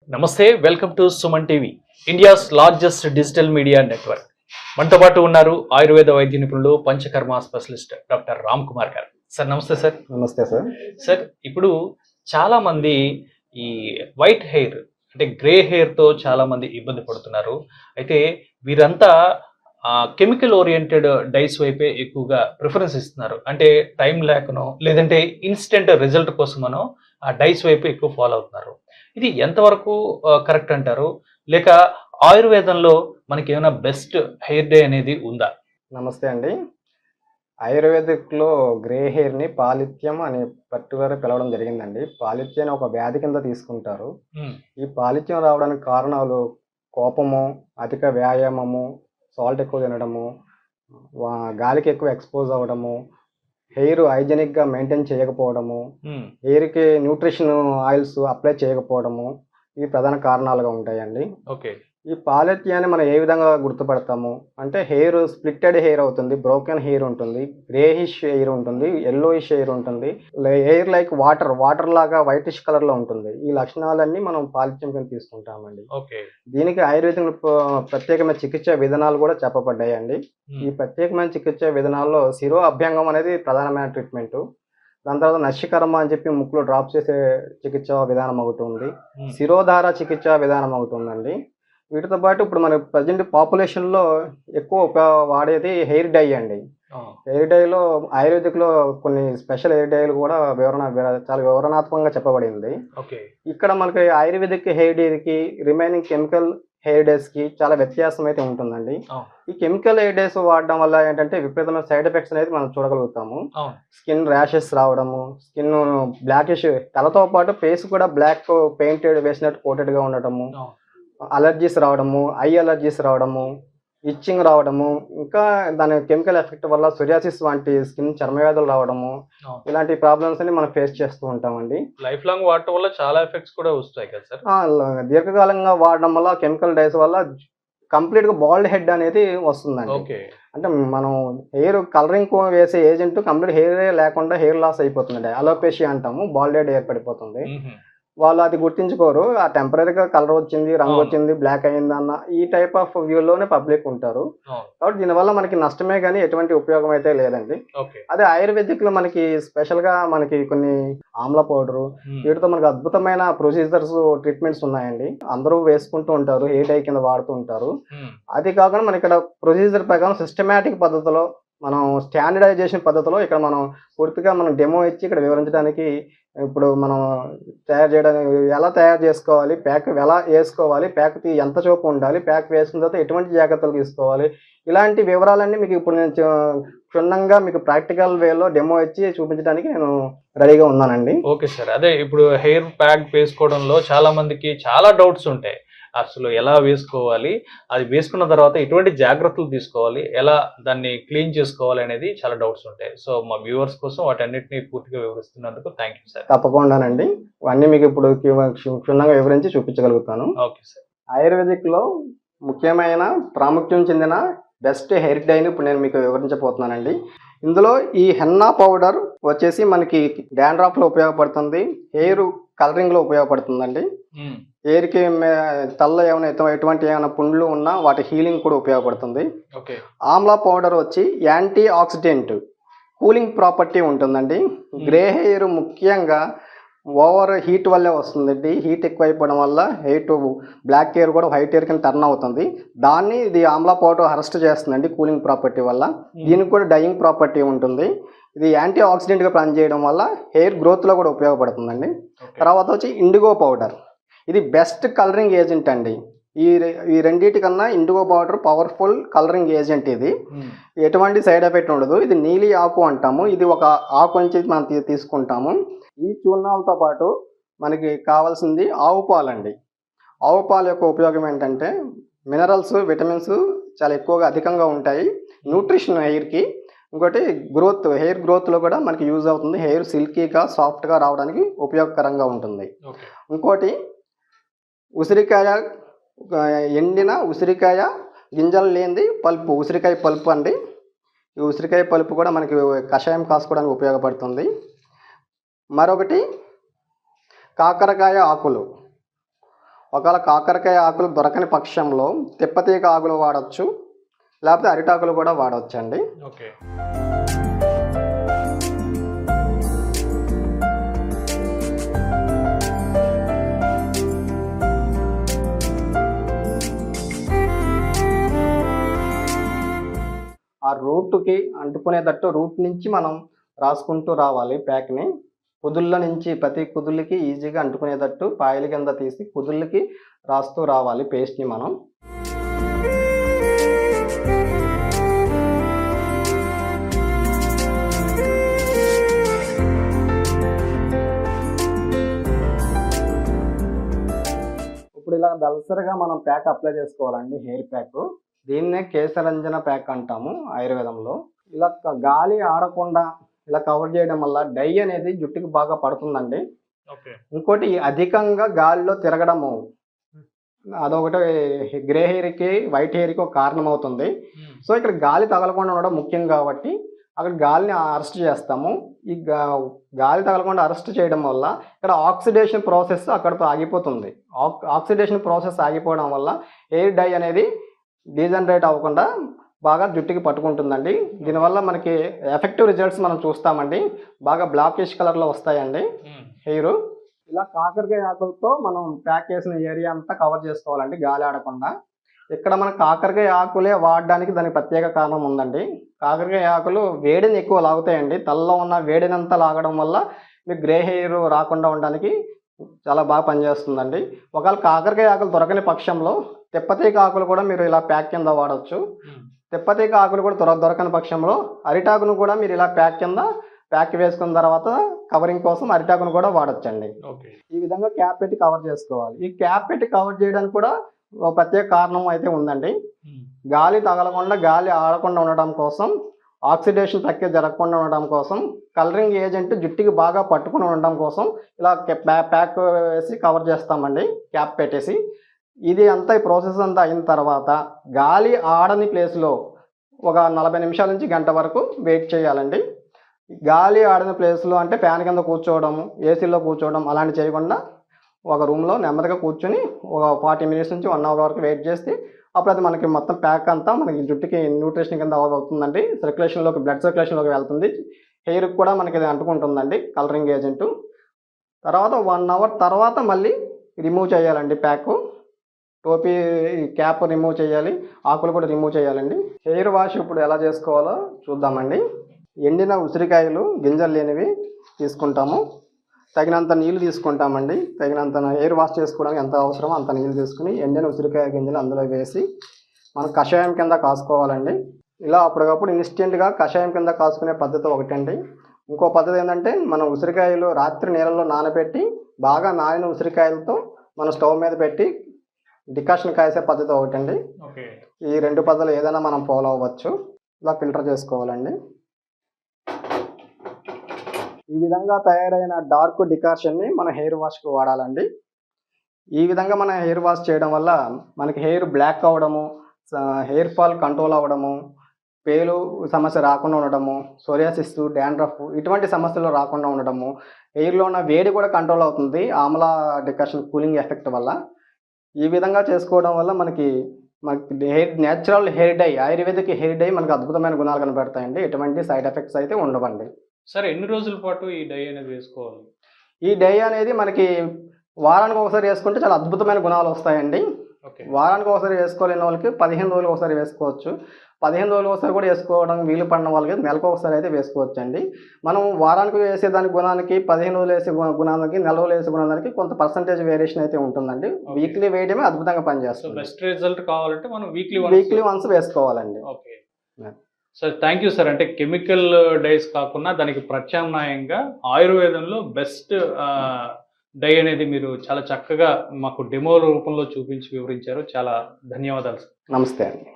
నమస్తే, welcome to Suman TV, India's largest digital media network. మనతో పాటు ఉన్నారు ఆయుర్వేద వైద్య నిపుణులు, పంచకర్మ స్పెషలిస్ట్ డాక్టర్ రామ్ కుమార్ గారు. సార్ నమస్తే సార్. నమస్తే సార్. సార్, ఇప్పుడు చాలా మంది ఈ వైట్ హెయిర్ అంటే గ్రే హెయిర్తో చాలా మంది ఇబ్బంది పడుతున్నారు. అయితే వీరంతా కెమికల్ ఓరియంటెడ్ డైస్ వైపే ఎక్కువగా ప్రిఫరెన్స్ ఇస్తున్నారు. అంటే టైం లేకనో లేదంటే ఇన్స్టెంట్ రిజల్ట్ కోసమనో ఆ డైస్ వైపు ఎక్కువ ఫాలో అవుతున్నారు. ఇది ఎంతవరకు కరెక్ట్ అంటారు? లేక ఆయుర్వేదంలో మనకి ఏమైనా బెస్ట్ హెయిర్ డే అనేది ఉందా? నమస్తే అండి. ఆయుర్వేదిక్‌లో గ్రే హెయిర్‌ని పాలిత్యం అని పర్టిక్యులర్‌గా పిలవడం జరిగిందండి. పాలిత్యం ఒక వ్యాధి కింద తీసుకుంటారు. ఈ పాలిత్యం రావడానికి కారణాలు కోపము, అధిక వ్యాయామము, సాల్ట్ ఎక్కువ తినడము, గాలికి ఎక్కువ ఎక్స్‌పోజ్ అవ్వడము, హెయిర్ హైజీనిక్‌గా మెయింటైన్ చేయకపోవడము, హెయిర్‌కి న్యూట్రిషన్ ఆయిల్స్ అప్లై చేయకపోవడము, ఇవి ప్రధాన కారణాలుగా ఉంటాయండి. ఓకే. ఈ పాలిథియాని మనం ఏ విధంగా గుర్తుపడతాము అంటే, హెయిర్ స్ప్లిట్టెడ్ హెయిర్ అవుతుంది, బ్రోకెన్ హెయిర్ ఉంటుంది, గ్రేయిష్ హెయిర్ ఉంటుంది, యెల్లోయిష్ హెయిర్ ఉంటుంది, హెయిర్ లైక్ వాటర్ లాగా వైటిష్ కలర్లో ఉంటుంది. ఈ లక్షణాలన్నీ మనం పాలిథియం కింద తీసుకుంటామండి. ఓకే. దీనికి ఆయుర్వేదంలో ప్రత్యేకమైన చికిత్సా విధానాలు కూడా చెప్పబడ్డాయండి. ఈ ప్రత్యేకమైన చికిత్సా విధానాల్లో శిరో అభ్యంగం అనేది ప్రధానమైన ట్రీట్మెంట్. దాని తర్వాత నశ్యకర్మ అని చెప్పి ముక్కులో డ్రాప్ చేసే చికిత్సా విధానం ఒకటి ఉంది. శిరోధార చికిత్సా విధానం ఒకటి ఉందండి. వీటితో పాటు ఇప్పుడు మన ప్రజెంట్ పాపులేషన్‌లో ఎక్కువ వాడేది హెయిర్ డై అండి. హెయిర్ డైలో ఆయుర్వేదిక్‌లో కొన్ని స్పెషల్ హెయిర్ డైలు కూడా చాలా వివరణాత్మకంగా చెప్పబడింది. ఓకే. ఇక్కడ మనకి ఆయుర్వేదిక్ హెయిర్ డైకి రిమైనింగ్ కెమికల్ హెయిర్ డైస్‌కి చాలా వ్యత్యాసం అయితే ఉంటుందండి. ఈ కెమికల్ హెయిర్ డైస్ వాడడం వల్ల ఏంటంటే విపరీతమైన సైడ్ ఎఫెక్ట్స్ అనేది మనం చూడగలుగుతాము. స్కిన్ ర్యాషెస్ రావడము, స్కిన్ బ్లాకిష్, తలతో పాటు ఫేస్ కూడా బ్లాక్ పెయింటెడ్ వేసినట్టు కోటెడ్‌గా ఉండటము, అలర్జీస్ రావడము, ఐ అలర్జీస్ రావడము, ఇచ్చింగ్ రావడము, ఇంకా దాని కెమికల్ ఎఫెక్ట్ వల్ల సోరియాసిస్ వంటి స్కిన్ చర్మవ్యాధులు రావడము, ఇలాంటి ప్రాబ్లమ్స్ అన్ని మనం ఫేస్ చేస్తూ ఉంటామండి. లైఫ్ లాంగ్ వాడటం వల్ల చాలా ఎఫెక్ట్స్ కూడా వస్తాయి కదా సార్? దీర్ఘకాలంగా వాడడం వల్ల కెమికల్ డైస్ వల్ల కంప్లీట్‌గా బాల్డ్ హెడ్ అనేది వస్తుందండి. ఓకే. అంటే మనం హెయిర్ కలరింగ్ వేసే ఏజెంట్ కంప్లీట్ హెయిరే లేకుండా హెయిర్ లాస్ అయిపోతుందండి. అలోపేషియా అంటాము. బాల్డ్ హెడ్ ఏర్పడిపోతుంది. వాళ్ళు అది గుర్తించుకోరు. ఆ టెంపరరీగా కలర్ వచ్చింది, రంగు వచ్చింది, బ్లాక్ అయిందన్న ఈ టైప్ ఆఫ్ వ్యూలోనే పబ్లిక్ ఉంటారు. కాబట్టి దీనివల్ల మనకి నష్టమే కానీ ఎటువంటి ఉపయోగం అయితే లేదండి. అదే ఆయుర్వేదిక్‌లో మనకి స్పెషల్‌గా మనకి కొన్ని ఆమ్ల పౌడరు, వీటితో మనకి అద్భుతమైన ప్రొసీజర్స్, ట్రీట్మెంట్స్ ఉన్నాయండి. అందరూ వేసుకుంటూ ఉంటారు, హెయిర్ డై కింద వాడుతూ ఉంటారు. అది కాకుండా మన ఇక్కడ ప్రొసీజర్ ప్రకారం సిస్టమాటిక్ పద్ధతిలో, మనం స్టాండర్డైజేషన్ పద్ధతిలో ఇక్కడ మనం పూర్తిగా మనం డెమో ఇచ్చి ఇక్కడ వివరించడానికి, ఇప్పుడు మనం ఎలా తయారు చేసుకోవాలి, ప్యాక్ ఎలా వేసుకోవాలి, ప్యాక్ ఎంత చోపు ఉండాలి, ప్యాక్ వేసుకున్న తర్వాత ఎటువంటి జాగ్రత్తలు తీసుకోవాలి, ఇలాంటి వివరాలన్నీ మీకు ఇప్పుడు నేను క్షుణ్ణంగా మీకు ప్రాక్టికల్ వేలో డెమో ఇచ్చి చూపించడానికి నేను రెడీగా ఉన్నానండి. Okay sir. అదే ఇప్పుడు హెయిర్ ప్యాక్ వేసుకోవడంలో చాలా మందికి చాలా డౌట్స్ ఉంటాయి. అసలు ఎలా వేసుకోవాలి, అది వేసుకున్న తర్వాత ఎటువంటి జాగ్రత్తలు తీసుకోవాలి, ఎలా దాన్ని క్లీన్ చేసుకోవాలి అనేది చాలా డౌట్స్ ఉంటాయి. సో మా వ్యూవర్స్ కోసం వాటన్నిటిని పూర్తిగా వివరిస్తున్నందుకు థ్యాంక్ యూ సార్. తప్పకుండానండి. అన్నీ మీకు ఇప్పుడు క్షుణ్ణంగా వివరించి చూపించగలుగుతాను. Okay sir. ఆయుర్వేదిక్‌లో ముఖ్యమైన ప్రాముఖ్యం చెందిన బెస్ట్ హెయిర్ డైని ఇప్పుడు నేను మీకు వివరించబోతున్నానండి. ఇందులో ఈ హెన్నా పౌడర్ వచ్చేసి మనకి డాండ్రఫ్‌లో ఉపయోగపడుతుంది, హెయిర్ కలరింగ్‌లో ఉపయోగపడుతుందండి. హెయిర్‌కి తలలో ఎటువంటి పుండ్లు ఉన్నా వాటి హీలింగ్ కూడా ఉపయోగపడుతుంది. ఆమ్లా పౌడర్ వచ్చి యాంటీ ఆక్సిడెంట్, కూలింగ్ ప్రాపర్టీ ఉంటుందండి. గ్రే హెయిర్ ముఖ్యంగా ఓవర్ హీట్ వల్లే వస్తుందండి. హీట్ ఎక్కువైపోవడం వల్ల హెయిర్ టు బ్లాక్ హెయిర్ కూడా వైట్ హెయిర్ కింద టర్న్ అవుతుంది. దాన్ని ఇది ఆమ్లా పౌడర్ అరెస్ట్ చేస్తుందండి కూలింగ్ ప్రాపర్టీ వల్ల. దీనికి కూడా డయింగ్ ప్రాపర్టీ ఉంటుంది. ఇది యాంటీ ఆక్సిడెంట్గా పనిచేయడం వల్ల హెయిర్ గ్రోత్లో కూడా ఉపయోగపడుతుందండి. తర్వాత వచ్చి ఇండిగో పౌడర్, ఇది బెస్ట్ కలరింగ్ ఏజెంట్ అండి. ఈ రెండింటికన్నా indigo powder powerful colouring agent. ఇది ఎటువంటి సైడ్ ఎఫెక్ట్ ఉండదు. ఇది నీలి ఆకు అంటాము. ఇది ఒక ఆకు నుంచి మనం తీసుకుంటాము. ఈ చూర్ణాలతో పాటు మనకి కావాల్సింది ఆవు పాలండి. ఆవు పాలు యొక్క ఉపయోగం ఏంటంటే మినరల్స్, విటమిన్స్ చాలా ఎక్కువగా అధికంగా ఉంటాయి. న్యూట్రిషన్ హెయిర్కి. ఇంకోటి హెయిర్ గ్రోత్లో కూడా మనకి యూజ్ అవుతుంది. హెయిర్ సిల్కీగా, సాఫ్ట్గా రావడానికి ఉపయోగకరంగా ఉంటుంది. ఇంకోటి ఉసిరికాయ, ఎండిన ఉసిరికాయ గింజలు లేనిది పల్పు, ఉసిరికాయ పల్పు అండి. ఈ ఉసిరికాయ పల్పు కూడా మనకి కషాయం కాసుకోవడానికి ఉపయోగపడుతుంది. మరొకటి కాకరకాయ ఆకులు. ఒకవేళ కాకరకాయ ఆకులు దొరకని పక్షంలో తిప్పతీగ ఆకులు వాడచ్చు, లేకపోతే అరిటాకులు కూడా వాడవచ్చు అండి. ఓకే. ఆ రూట్కి అంటుకునేటట్టు రూట్ నుంచి మనం రాసుకుంటూ రావాలి ప్యాక్ని. కుదుళ్ళ నుంచి ప్రతి కుదుళ్ళకి ఈజీగా అంటుకునేటట్టు పాయల కింద తీసి కుదుళ్ళకి రాస్తూ రావాలి పేస్ట్ని మనం. ఇప్పుడు ఇలా దళసరిగా మనం ప్యాక్ అప్లై చేసుకోవాలండి, హెయిర్ ప్యాక్. దీన్నే కేశరంజన ప్యాక్ అంటాము ఆయుర్వేదంలో. ఇలా గాలి ఆడకుండా ఇలా కవర్ చేయడం వల్ల డై అనేది జుట్టుకి బాగా పడుతుందండి. ఇంకోటి అధికంగా గాలిలో తిరగడము, అదొకటి గ్రే హెయిర్కి వైట్ హెయిర్కి ఒక కారణం అవుతుంది. సో ఇక్కడ గాలి తగలకుండా ఉండడం ముఖ్యం కాబట్టి అక్కడ గాలిని అరెస్ట్ చేస్తాము. ఈ గాలి తగలకుండా అరెస్ట్ చేయడం వల్ల ఇక్కడ ఆక్సిడేషన్ ప్రాసెస్ అక్కడితో ఆగిపోతుంది. ఆక్సిడేషన్ ప్రాసెస్ ఆగిపోవడం వల్ల హెయిర్ డై అనేది డీజనరేట్ అవ్వకుండా బాగా జుట్టుకి పట్టుకుంటుందండి. దీనివల్ల మనకి ఎఫెక్టివ్ రిజల్ట్స్ మనం చూస్తామండి. బాగా బ్లాకిష్ కలర్లో వస్తాయండి హెయిర్. ఇలా కాకరకాయ ఆకులతో మనం ప్యాక్ చేసిన ఏరియా అంతా కవర్ చేసుకోవాలండి గాలి ఆడకుండా. ఇక్కడ మన కాకరకాయ ఆకులే వాడడానికి దానికి ప్రత్యేక కారణం ఉందండి. కాకరకాయ ఆకులు వేడిని ఎక్కువ లాగుతాయండి. తలలో ఉన్న వేడినంతా లాగడం వల్ల మీకు గ్రే హెయిర్ రాకుండా ఉండడానికి చాలా బాగా పనిచేస్తుందండి. ఒకవేళ కాకరకాయ ఆకులు దొరకని పక్షంలో తిప్పతీగ ఆకులు కూడా మీరు ఇలా ప్యాక్ కింద వాడచ్చు. తిప్పతీగ ఆకులు కూడా దొరకని పక్షంలో అరిటాకును కూడా మీరు ఇలా ప్యాక్ వేసుకున్న తర్వాత కవరింగ్ కోసం అరిటాకును కూడా వాడచ్చండి. ఈ విధంగా క్యాప్ పెట్టి కవర్ చేసుకోవాలి. ఈ క్యాప్ పెట్టి కవర్ చేయడానికి కూడా ఒక ప్రత్యేక కారణం అయితే ఉందండి. గాలి తగలకుండా గాలి ఆడకుండా ఉండడం కోసం, ఆక్సిడేషన్ ప్రక్రియ జరగకుండా ఉండడం కోసం, కలరింగ్ ఏజెంట్ జుట్టుకి బాగా పట్టుకుని ఉండడం కోసం ఇలా ప్యాక్ వేసి కవర్ చేస్తామండి క్యాప్ పెట్టేసి. ఇది అంతా ఈ ప్రాసెస్ అంతా అయిన తర్వాత గాలి ఆడని ప్లేస్లో ఒక 40 నిమిషాల నుంచి గంట వరకు వెయిట్ చేయాలండి. గాలి ఆడని ప్లేస్లో అంటే ఫ్యాన్ కింద కూర్చోవడం, ఏసీలో కూర్చోవడం అలాంటి చేయకుండా ఒక రూమ్లో నెమ్మదిగా కూర్చొని ఒక 40 మినిట్స్ నుంచి 1 అవర్ వరకు వెయిట్ చేస్తే అప్పుడు అది మనకి మొత్తం ప్యాక్ అంతా మనకి జుట్టుకి న్యూట్రిషన్ కింద అవుతుందండి. బ్లడ్ సర్క్యులేషన్లోకి వెళ్తుంది. హెయిర్కి కూడా మనకి ఇది అంటుకుంటుందండి కలరింగ్ ఏజెంట్. తర్వాత 1 అవర్ తర్వాత మళ్ళీ రిమూవ్ చేయాలండి ప్యాక్. టోపీ క్యాప్ రిమూవ్ చేయాలి, ఆకులు కూడా రిమూవ్ చేయాలండి. హెయిర్ వాష్ ఇప్పుడు ఎలా చేసుకోవాలో చూద్దామండి. ఎండిన ఉసిరికాయలు గింజలు లేనివి తీసుకుంటాము. తగినంత నీళ్ళు తీసుకుంటామండి. తగినంత హెయిర్ వాష్ చేసుకోవడానికి ఎంత అవసరమో అంత నీళ్ళు తీసుకుని ఎండిన ఉసిరికాయ గింజలు అందులో వేసి మనం కషాయం కింద కాసుకోవాలండి. ఇలా అప్పటికప్పుడు ఇన్స్టెంట్గా కషాయం కింద కాసుకునే పద్ధతి ఒకటండి. ఇంకో పద్ధతి ఏంటంటే మనం ఉసిరికాయలు రాత్రి నీళ్ళలో నానబెట్టి బాగా నానిన ఉసిరికాయలతో మనం స్టవ్ మీద పెట్టి డికాషన్ కాసే పద్ధతి ఒకటండి. ఈ 2 పద్ధతులు ఏదైనా మనం ఫాలో అవ్వచ్చు. ఇలా ఫిల్టర్ చేసుకోవాలండి. ఈ విధంగా తయారైన డార్క్ డికాషన్ని మన హెయిర్ వాష్కి వాడాలండి. ఈ విధంగా మన హెయిర్ వాష్ చేయడం వల్ల మనకి హెయిర్ బ్లాక్ అవ్వడము, హెయిర్ ఫాల్ కంట్రోల్ అవ్వడము, పేలు సమస్య రాకుండా ఉండడము, సోరియాసిస్, డాండ్రఫ్ ఇటువంటి సమస్యలు రాకుండా ఉండడము, హెయిర్లో ఉన్న వేడి కూడా కంట్రోల్ అవుతుంది ఆమ్లా డికాషన్ కూలింగ్ ఎఫెక్ట్ వల్ల. ఈ విధంగా చేసుకోవడం వల్ల మనకి natural hair dye, ayurvedic hair dye మనకు అద్భుతమైన గుణాలు కనబడతాయండి. ఎటువంటి సైడ్ ఎఫెక్ట్స్ అయితే ఉండవండి. సరే, ఎన్ని రోజుల పాటు ఈ డై అనేది వేసుకోవాలి? ఈ డై అనేది మనకి వారానికి ఒకసారి వేసుకుంటే చాలా అద్భుతమైన గుణాలు వస్తాయండి. వారానికి ఒకసారి వేసుకోలేని వాళ్ళకి 15 రోజులకు ఒకసారి వేసుకోవచ్చు. 15 రోజులకు ఒకసారి కూడా వేసుకోవడం వీలు పడిన వాళ్ళకి నెలకు ఒకసారి అయితే వేసుకోవచ్చు అండి. మనం వారానికి వేసేదాని గుణానికి, 15 రోజులు వేసే గుణానికి, నెల రోజులు వేసే గుణానికి కొంత పర్సంటేజ్ వేరియేషన్ అయితే ఉంటుందండి. వీక్లీ వేయడమే అద్భుతంగా పనిచేస్తుంది. బెస్ట్ రిజల్ట్ కావాలంటే మనం వీక్లీ వన్స్ వేసుకోవాలండి. Okay sir, thank you sir. అంటే కెమికల్ డైస్ కాకుండా దానికి ప్రత్యామ్నాయంగా ఆయుర్వేదంలో బెస్ట్ డై అనేది మీరు చాలా చక్కగా మాకు డెమో రూపంలో చూపించి వివరించారు. చాలా ధన్యవాదాలు సార్. నమస్తే అండి.